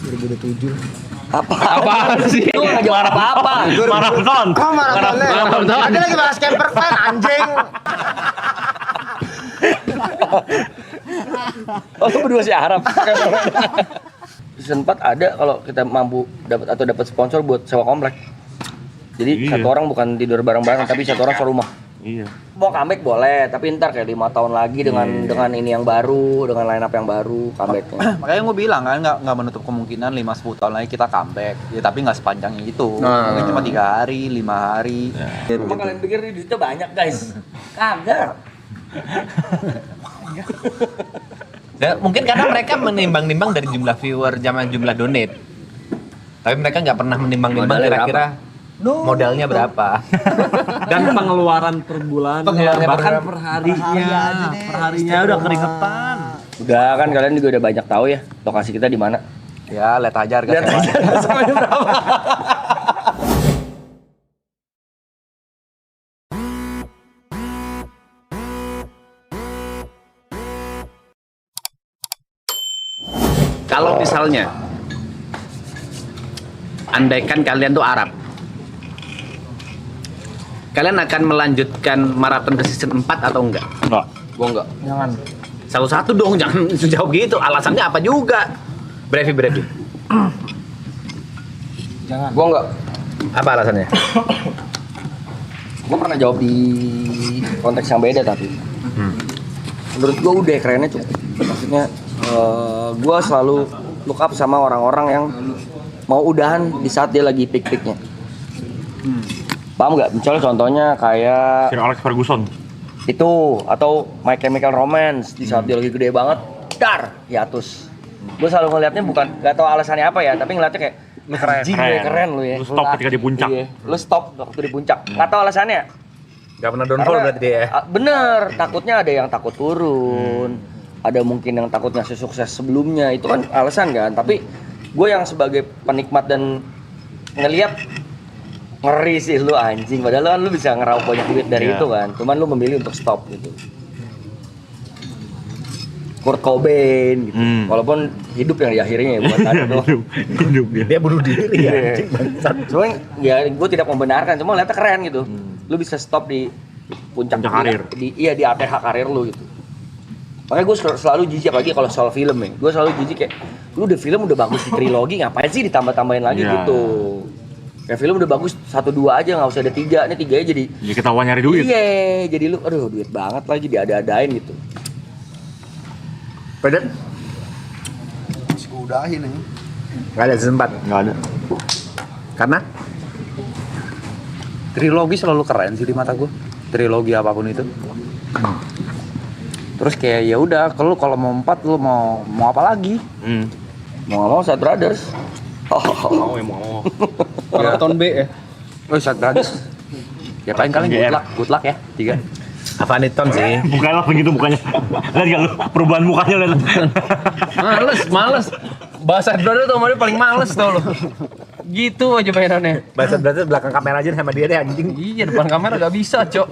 2027. Apaan sih? Itu nggak jawab apa-apa. Maraton. Oh, maraton. Ada lagi bahas camper van anjing. Oh, lu berdua sih Arab. Season 4 ada kalau kita mampu dapat sponsor buat sewa komplek. Jadi Iya. satu orang bukan tidur bareng-bareng tapi satu orang serumah. Iya. Mau comeback boleh, tapi ntar kayak 5 tahun lagi dengan ini yang baru, dengan line up yang baru comebacknya. Makanya gue bilang kan nggak menutup kemungkinan 5-10 tahun lagi kita comeback. Ya tapi nggak sepanjang itu. Mungkin cuma 3 hari, 5 hari. Emang kalian pikir ini duitnya banyak guys? Kagak. Ya, mungkin karena mereka menimbang-nimbang dari jumlah viewer sama jumlah donate. Tapi mereka nggak pernah menimbang-nimbang Modalnya kira-kira modalnya berapa. Dan pengeluaran per bulan, bahkan per harinya udah keringetan. Udah kan kalian juga udah banyak tahu ya lokasi kita di mana. Ya lihat aja harga Lihat aja semuanya berapa. Kalau misalnya andaikan kalian tuh Arab, kalian akan melanjutkan maraton ke season 4 atau enggak? Enggak. Gua enggak. Jangan. Salah satu dong, jangan jawab gitu. Alasannya apa juga? Brevi. Jangan. Gua enggak. Apa alasannya? Gua pernah jawab di konteks yang beda tapi. Menurut gua udah kerennya cukup. Maksudnya gua selalu look up sama orang-orang yang mau udahan di saat dia lagi peak-peaknya. Paham nggak? Misalnya contohnya kayak Sir Alex Ferguson. itu atau My Chemical Romance di saat dia lagi gede banget, dar, hiatus. Gue selalu ngeliatnya nggak tahu alasannya apa ya, tapi ngeliatnya kayak keren lu ya. Lu stop ketika di puncak. Iya, lu stop waktu di puncak. Nggak tahu alasannya. Gak pernah downfall berarti dia ya? Bener, takutnya ada yang takut turun, ada mungkin yang takutnya sukses sebelumnya, itu kan alasan kan. Tapi gue yang sebagai penikmat dan ngeliat ngeri sih lu anjing, padahal kan lu bisa ngeraup banyak duit dari Iya. itu kan, cuman lu memilih untuk stop gitu. Kurt Cobain gitu, walaupun hidup yang diakhirinya ya buat ada doang. Hidup dia. Dia bunuh diri ya? Iya. Cuman ya gue tidak membenarkan, cuma lihatnya keren gitu. Lu bisa stop di puncak karir. Di ATH karir lu gitu. Makanya gue selalu jijik lagi kalau soal film ya. Gue selalu jijik kayak lu udah film udah bagus di trilogi, ngapain sih ditambah-tambahin lagi Iya. gitu. Kayak film udah bagus 1-2 aja, nggak usah ada 3. Ini 3-nya jadi Ya ketahuan nyari duit. iya, jadi lu aduh duit banget lagi diada-adain gitu. Pedet? Masih gue udahin ya. Gak ada season 4? Enggak ada. Karena? Trilogi selalu keren sih di mata gue. Trilogi apapun itu. Terus kayak ya udah, kalau mau 4 lu mau apa lagi? Mau nggak mau Sad Brothers. Mau ya mau. Maraton B ya. Oh, Sad Brothers. Ya paling kalian good luck ya. 3. Avaniton sih. Mukanya langsung gitu mukanya. Lihat enggak lu perubahan mukanya lihat. Males. Bahasa brother tuh dia paling males tuh lo. Gitu aja mainannya. Bahasa berarti belakang kamera aja sama dia deh anjing. Iya, depan kamera gak bisa, Cok.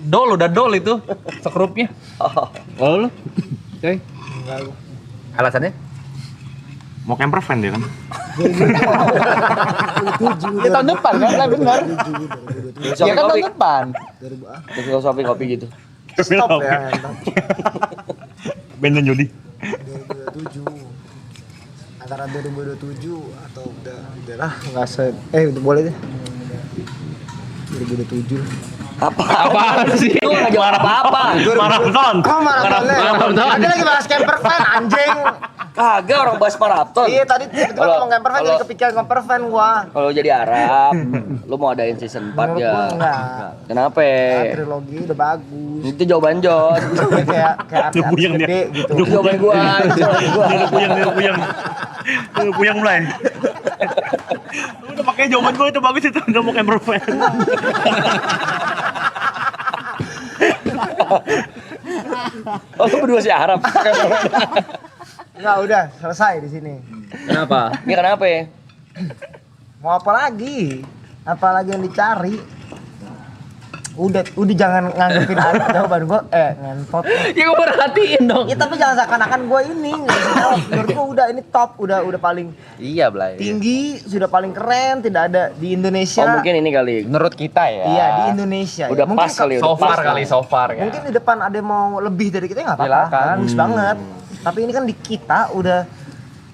Udah dol itu sekrupnya. Kalau lu? Coy. Alasannya? Mau camper van dia kan. Ya tahun depan kan, lah benar. Ya kan tahun depan. Filosofi kopi gitu. Stop ya. Entar. Ben dan Jody. 2027. Antara 2027 atau udah lah nggak boleh deh. 2027. Apaan sih? Itu nggak jawab apa-apa. Maraton. Oh, maraton. Ada lagi bahas camper van anjing. Kagak orang bahas maraton. Iya tadi tiba-tiba ngomong camper van jadi kepikiran camper van gua. Kalau jadi Arab, lu mau adain season 4 Menurut ya? gua enggak. Kenapa? Nah, trilogi udah bagus. Itu jawaban John. kayak artis Puyeng dia. gede gitu. Itu jawaban gua. Itu jawaban gua. Dia udah puyeng mulai. Lu udah pakai jawaban gue itu bagus itu, enggak mau camper van. Oh, lu berdua sih Arab. Enggak, udah selesai di sini. Kenapa? Ini kenapa ya? Mau apa lagi? Apa lagi yang dicari? Udah jangan nganggepin jawaban gua ngentot. Ya gue perhatiin dong. Ya tapi jangan seakan-akan gua ini menurut gua udah ini top, udah paling Iya, Blay. tinggi, sudah paling keren, tidak ada di Indonesia. Oh mungkin ini kali. Menurut kita ya. Iya, di Indonesia. Udah Mungkin pas kali. So Udah pas far kali, so far ya. Mungkin di depan ada yang mau lebih dari kita nggak apa-apa. Silakan. Bagus banget. Tapi ini kan di kita udah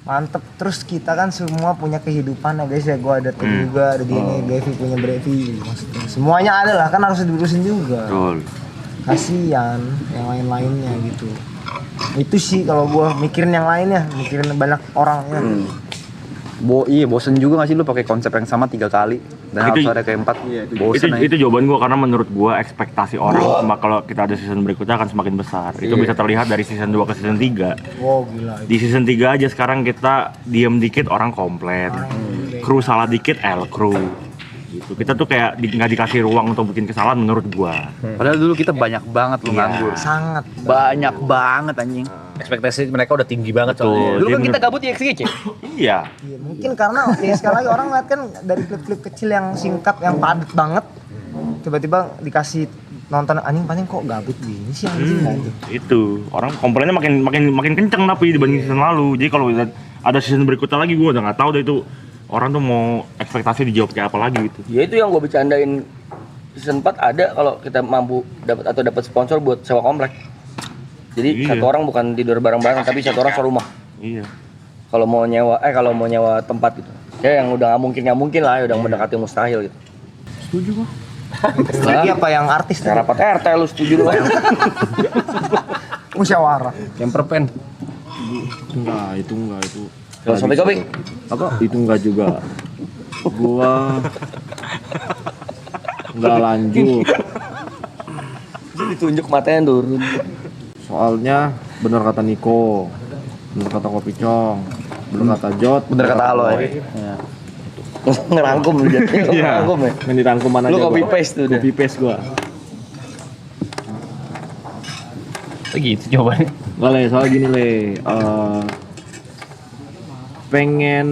mantep. Terus kita kan semua punya kehidupan ya guys ya. Gua ada tim juga, ada Dini, Devi punya Brevi. Maksudnya semuanya ada lah, kan harus diurusin juga. Betul. Kasian yang lain-lainnya gitu. Itu sih kalau gua mikirin yang lainnya, mikirin banyak orangnya. Iya, bosen juga gak sih lu pakai konsep yang sama 3 kali dan harus ada kayak 4. Bosen aja. Itu jawaban gua, karena menurut gua ekspektasi orang kalau kita ada season berikutnya akan semakin besar. Itu bisa terlihat dari season 2 ke season 3. Wow gila. Di season 3 aja sekarang kita diem dikit orang komplit. Kru salah dikit kru. Gitu. Kita tuh kayak nggak dikasih ruang untuk bikin kesalahan menurut gua. Padahal dulu kita banyak banget lu nganggur. Sangat. Banyak banget anjing. Ekspektasi mereka udah tinggi banget Betul. soalnya. Dulu kan Dia kita gabut di XGC. Iya. Iya, mungkin karena ya sekali lagi orang lihat kan dari klip-klip kecil yang singkat yang padat banget, tiba-tiba dikasih nonton anjing kok gabut gini sih anjing gitu. Itu orang komplainnya makin kenceng tapi dibanding season lalu. Jadi kalau ada season berikutnya lagi gua udah nggak tahu deh itu orang tuh mau ekspektasi dijawab kayak apa lagi gitu. Ya itu yang gue bercandain season 4 ada kalau kita mampu dapat sponsor buat sewa komplek. Jadi Iya. satu orang bukan tidur bareng-bareng tapi satu orang serumah. Iya. Kalau mau nyewa tempat gitu. Ya yang udah nggak mungkin lah, udah mendekati mustahil gitu. Setuju gua. Lagi apa yang artis Nah, rapat RT lu setuju lu? musyawarah. Camperpan. Enggak, itu Filosofi kopi. apa? Itu enggak juga. Gua enggak lanjut. Ditunjuk matanya turun. Soalnya bener kata Niko, bener kata Kopi Cong, bener kata Jot, Bener kata Aloy. Ngerangkum lu jadi. Ngerangkum ya. Main dirangkuman aja. Lu copy gua. paste tuh udah. Copy paste gua. Begitu jawabannya. Enggak le, soal gini le, pengen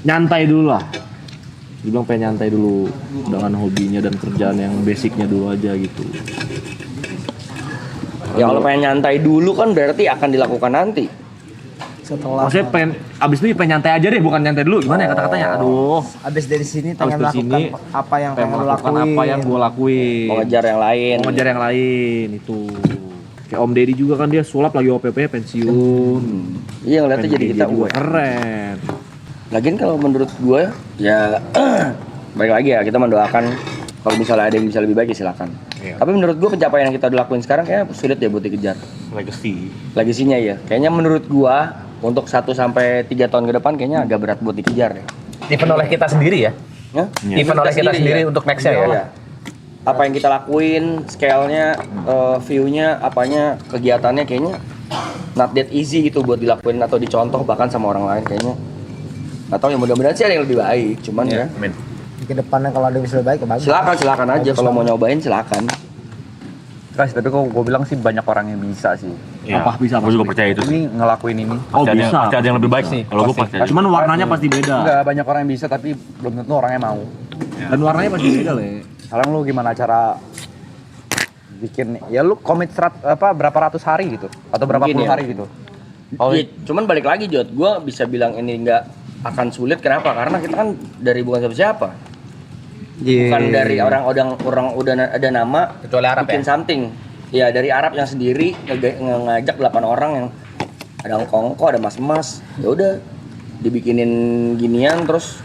nyantai dulu lah. Dibilang pengen nyantai dulu dengan hobinya dan kerjaan yang basicnya dulu aja gitu. Ya kalau pengen nyantai dulu kan berarti akan dilakukan nanti. Setelah Maksudnya pengen, abis itu pengen nyantai aja deh, bukan nyantai dulu. Gimana ya kata-katanya? Aduh. abis dari sini Abis pengen dari melakukan sini, apa yang Pengen pengen lu melakukan lakuin. apa yang gue lakuin. Mau ngejar yang lain. Mau ngejar yang lain itu. Kayak Om Deddy juga kan dia sulap lagi OPP pensiun. Iya ngeliatnya jadi kita juga gue. keren. Lagian kalau menurut gue ya balik lagi ya kita mendoakan kalau misalnya ada yang bisa lebih baik ya silakan. Iya. Tapi menurut gue pencapaian yang kita udah lakuin sekarang kayaknya sulit ya buat dikejar. Legacy. Legasinya ya. Kayaknya menurut gue untuk 1 sampai 3 tahun ke depan kayaknya agak berat buat dikejar ya. Event oleh kita sendiri ya. Ya? Event oleh kita sendiri ya. untuk next-nya ya. Iya. Apa yang kita lakuin, scale-nya, view-nya, apanya, kegiatannya kayaknya not that easy gitu buat dilakuin atau dicontoh bahkan sama orang lain kayaknya. Nggak tahu ya mudah-mudahan sih ada yang lebih baik, cuman ya. Amin. Ke depannya kalau ada yang bisa lebih baik ya bagus. Silakan aja kalau mau nyobain silakan. Guys, tapi kok gue bilang sih banyak orang yang bisa sih. Iya. Apa bisa, Gue juga pasti. percaya itu. Ini ngelakuin ini. Oh Pasti bisa. pasti ada yang lebih baik sih. Kalau gue Pasti. pasti. Cuman warnanya pasti beda. Enggak, banyak orang yang bisa tapi belum tentu orangnya mau. Dan warnanya pasti beda le. Sekarang lu gimana cara bikin ya lu komit berapa ratus hari gitu atau berapa Mungkin puluh ya. hari gitu. Oh, Iya, cuman balik lagi Jod, gue bisa bilang ini nggak akan sulit kenapa? Karena kita kan dari bukan siapa-siapa. Bukan dari orang udah ada nama Kecuali Arab bikin ya? something. Ya dari Arab yang sendiri ngajak 8 orang yang ada kongko, ada mas-mas. Ya udah dibikinin ginian terus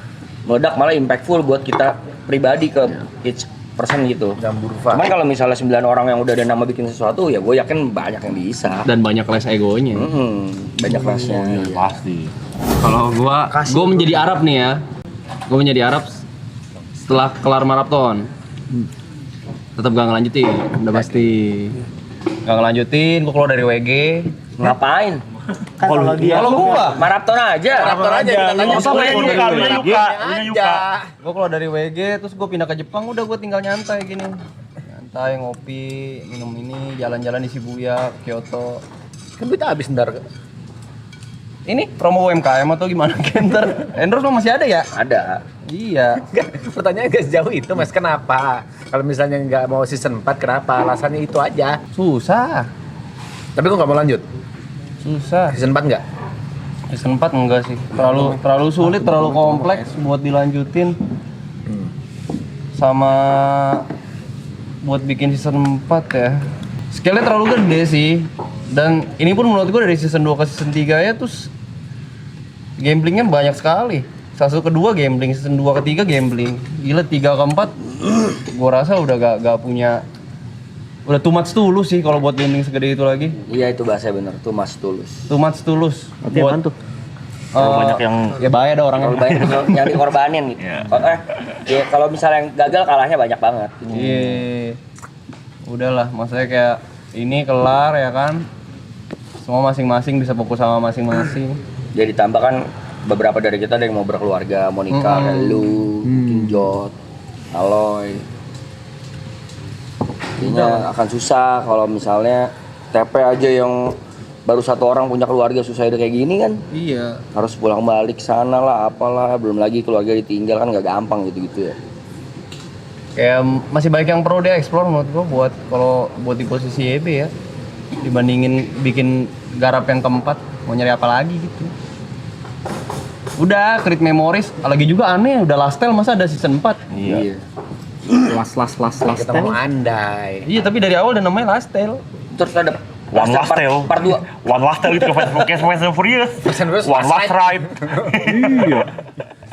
meledak malah impactful buat kita pribadi ke each person gitu. Cuman kalau misalnya 9 orang yang udah ada nama bikin sesuatu ya gue yakin banyak yang bisa. Dan banyak les egonya. Banyak kelasnya. Iya. Pasti. Kalau gua menjadi Arab nih ya. Gua menjadi Arab setelah kelar maraton. Tetap gak ngelanjutin, udah pasti. Gak ngelanjutin, gue keluar dari WG. Ngapain? Kan kalau dia Maraton aja. Masa punya Yuka. gue keluar dari WG terus gue pindah ke Jepang udah gue tinggal nyantai gini. Nyantai ngopi, minum ini, jalan-jalan di Shibuya, Kyoto. Kan kita habis ntar. ini promo UMKM atau gimana? Enter endorse lo masih ada ya? Ada. Iya. Pertanyaannya gak sejauh itu mas, kenapa? Kalau misalnya nggak mau season 4, kenapa? Alasannya itu aja. Susah. Tapi kok nggak mau lanjut? Susah. Season 4 nggak? Season 4 enggak sih. Terlalu sulit, terlalu kompleks buat dilanjutin. Sama buat bikin season 4 ya. Scale-nya terlalu gede sih. Dan ini pun menurut gue dari season 2 ke season 3 ya terus gamblingnya banyak sekali. Satu kedua gambling, season 2 ke 3 gambling. Gila 3 ke 4 gue rasa udah gak punya, udah too much tulus sih kalau buat gambling segede itu lagi. Iya itu bahasa bener, too much tulus. Too much tulus. Berarti apaan tuh? Banyak yang ya bahaya ada orang Kalau banyak yang dikorbanin gitu. Ya kalau misalnya yang gagal kalahnya banyak banget. Iya. Udahlah, maksudnya kayak ini kelar ya kan. Semua masing-masing bisa fokus sama masing-masing. Jadi ditambah kan beberapa dari kita ada yang mau berkeluarga, mau nikah, kayak lu, Kinjot, Aloy. Jadinya akan susah kalau misalnya TP aja yang baru satu orang punya keluarga susah udah kayak gini kan. Iya. Harus pulang balik sana lah, apalah, belum lagi keluarga ditinggal kan nggak gampang gitu-gitu ya. Kayak masih banyak yang perlu dia explore menurut gua buat kalau buat di posisi EB ya. Dibandingin bikin garap yang keempat, mau nyari apa lagi gitu. Udah, create memories, lagi juga aneh udah last tale masa ada season 4. Iya. Last Kita mau andai. Iya, tapi dari awal udah namanya last tale. Terus ada One Last Tale. Part 2. One Last Tale itu kayak Fast and Furious. One Last Ride. Iya.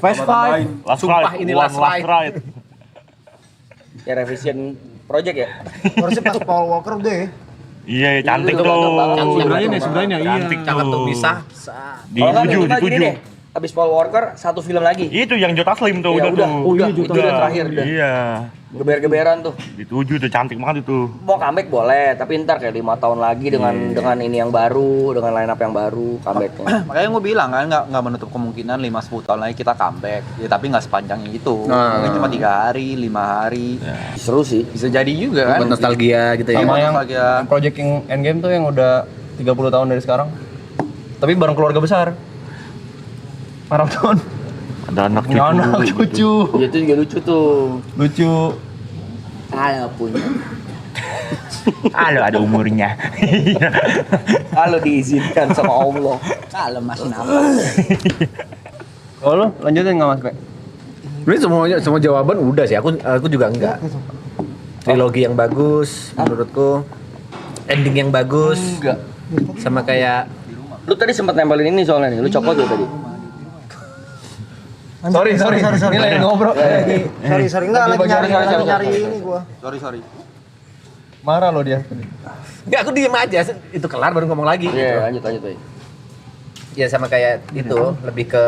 Fast Five. Last Sumpah, Ride. ini One Last Last Ride. Ya revision project ya. Harusnya pas Paul Walker udah ya. Iya, cantik Itu tuh. ganteng banget. Sebenarnya iya. Cantik Cakep tuh tuh. bisa. Di Kalau nggak 7, minimal di gini 7. deh, abis Paul Walker satu film lagi. Itu yang Jota Slim tuh Ya udah tuh. udah, itu udah terakhir udah. Iya. Geber-geberan tuh. Di 7 tuh cantik banget itu. Mau comeback boleh, tapi ntar kayak 5 tahun lagi dengan ini yang baru, dengan line up yang baru comebacknya. Makanya gue bilang kan nggak menutup kemungkinan 5-10 tahun lagi kita comeback. Ya tapi nggak sepanjang itu. Mungkin cuma 3 hari, 5 hari. Seru sih. Bisa jadi juga kan. Buat nostalgia gitu ya. Sama Iya, yang nostalgia. project yang Endgame tuh yang udah 30 tahun dari sekarang. Tapi bareng keluarga besar. Marathon. Ada anak Punya cucu. anak, cucu. Itu juga lucu tuh. Lucu. Saya punya. Halo, ada umurnya. Kalau diizinkan sama Allah. Kalau masih nafas. Kalau lu lanjutin nggak Mas Pe? Sebenarnya semua jawaban udah sih. Aku juga enggak. Trilogi yang bagus menurutku. Ending yang bagus. Enggak. Sama kayak Lu tadi sempat nempelin ini soalnya nih, lu copot tuh tadi. Sorry. Ini lagi ngobrol. Sorry. Enggak, lagi nyari ini gua. Sorry. Marah lo dia. enggak, aku diem aja. Itu kelar baru ngomong lagi. Iya, lanjut aja. Ya sama kayak itu, lebih ke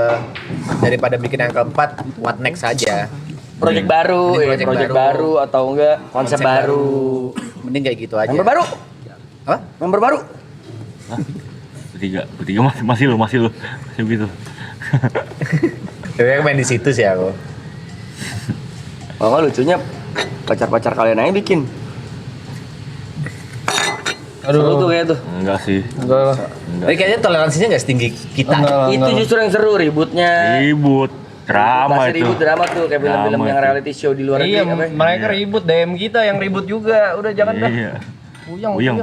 daripada bikin yang keempat, what next saja. Project baru, Mending project baru atau enggak konsep baru. Mending kayak gitu aja. Member baru. Apa? Member baru. Bertiga masih lu masih begitu. Tapi aku main di situ sih aku. Oh, nggak lucunya pacar-pacar kalian aja bikin. Seru tuh kayak tuh. Enggak sih. Enggak lah. Tapi kayaknya toleransinya nggak setinggi kita. Itu justru yang seru ributnya. Ribut. Drama Bahasa itu. ribut drama tuh kayak film-film Drama yang itu. reality show di luar Iya, negeri apa ya? mereka ribut, DM kita yang ribut juga. Udah jangan dah. Iya. Puyeng.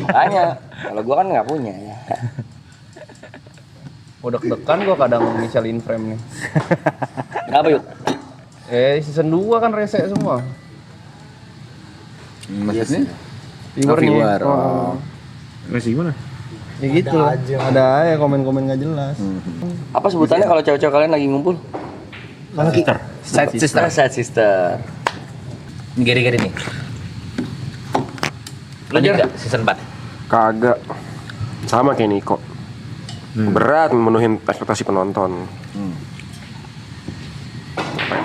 Makanya kalau gua kan nggak punya ya. Udah deg-degan gua kadang misalin frame nih. Kenapa yuk? Season 2 kan rese semua. Maksudnya? Viewer. Masih gimana? Ya gitu lah. Ada aja komen-komen nggak jelas. Apa sebutannya kalau cewek-cewek kalian lagi ngumpul? Sister. Side sister. Geri-geri nih. Lanjut nggak season 4? Kagak. Sama kayak Niko. Berat memenuhi ekspektasi penonton.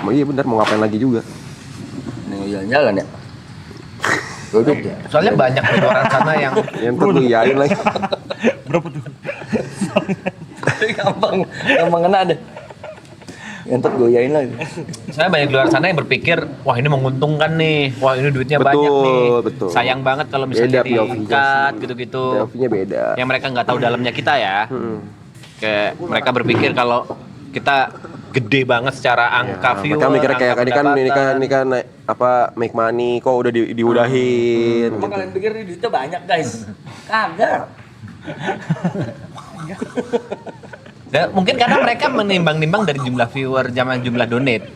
Iya benar, mau ngapain lagi juga. Nih jalan-jalan ya. Duduk ya. Soalnya banyak di luar sana yang Yang tuh iyain lagi. Berapa tuh? gampang kena deh. Entar goyain lagi. saya banyak di luar sana yang berpikir, wah ini menguntungkan nih, wah ini duitnya Betul, banyak nih. betul. Sayang banget kalau misalnya Beda POV-nya diikat sih. gitu-gitu. POV-nya beda. Yang mereka nggak tahu dalamnya kita ya. Kayak mereka berpikir kalau kita gede banget secara angka viewer. Mereka mikirnya kayak angka ini kan apa make money kok udah diudahin Emang gitu. kalian pikir duitnya banyak guys? Kagak. Ya, mungkin karena mereka menimbang-nimbang dari jumlah viewer sama jumlah donate.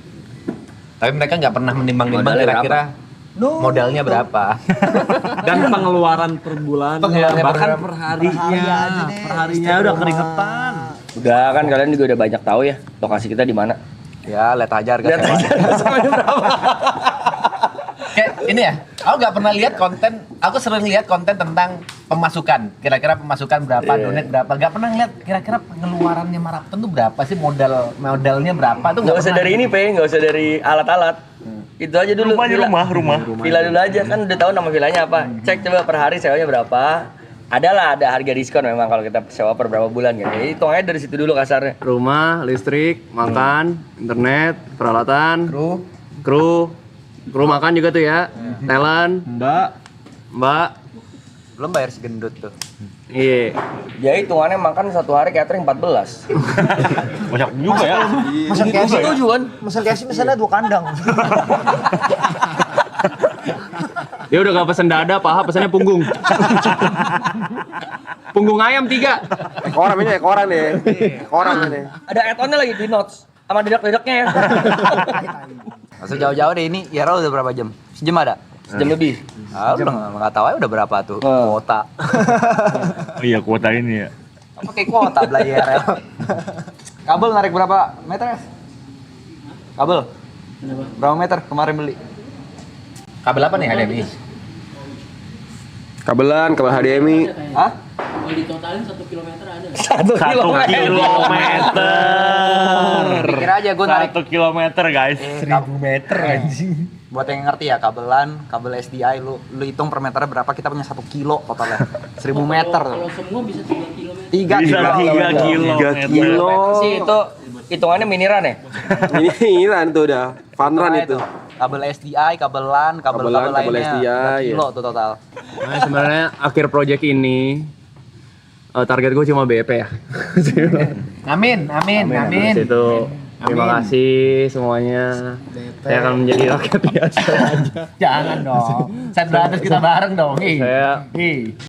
Tapi mereka nggak pernah menimbang-nimbang Modalnya kira-kira modalnya berapa. Dan pengeluaran per bulan, Pengeluaran bahkan per- per harinya, per harinya udah keringetan. Udah kan kalian juga udah banyak tahu ya lokasi kita di mana. Ya, lihat aja harga sewa. Kayak ini ya, aku nggak pernah lihat konten, aku sering lihat konten tentang pemasukan. Kira-kira pemasukan berapa, donate berapa. Nggak pernah lihat kira-kira pengeluarannya Marapten tuh berapa sih, modalnya berapa tuh Nggak usah pernah. dari ini, nggak usah dari alat-alat. Itu aja dulu. Rumah. Villa dulu aja kan udah tahu nama villanya apa. Cek coba per hari sewanya berapa. Ada harga diskon memang kalau kita sewa per berapa bulan gitu. Jadi hitung aja dari situ dulu kasarnya. Rumah, listrik, makan, internet, peralatan, kru makan juga tuh ya, talent, mbak, Belum bayar si gendut tuh. iya. Ya hitungannya makan satu hari catering 14. Banyak juga ya. Mesen KFC Setuju kan? Mesen KFC misalnya 2 kandang. Dia udah gak pesen dada, paha pesannya punggung. Punggung ayam 3. Ekoran deh. Ekoran ini. Ada add-onnya lagi di notes sama dedak-dedaknya ya. Masuk jauh-jauh deh ini, Yara udah berapa jam? Sejam ada? Sejam lebih. Ah, udah nggak tahu aja udah berapa tuh kuota. Oh iya, kuota ini ya. Pakai kuota belajar ya. Kabel narik berapa meter? Kabel? Berapa meter kemarin beli? Kabel apa nih HDMI? Kabel HDMI. Hah? Kalau ditotalin 1 kilometer ada. 1 kilometer. Pikir aja gue narik 1 kilometer guys. 1000 meter anjing. buat yang ngerti ya kabelan, kabel SDI lu hitung per meternya berapa, kita punya 1 kilo totalnya. 1000 meter. Kalau semua bisa 3 kilometer. 3 Bisa kilo. 3 kilometer. Kilo sih itu hitungannya miniran ya. Ini lan tuh udah fun run Nah, itu. Kabel SDI, kabel LAN, kabel Kabel lainnya. SDI, 3 kilo tuh total. Nah, sebenarnya akhir project ini target gue cuma BP ya. Amin. Habis itu terima kasih semuanya. Saya akan menjadi rakyat biasa aja. Jangan dong. Set 200 kita bareng dong. Saya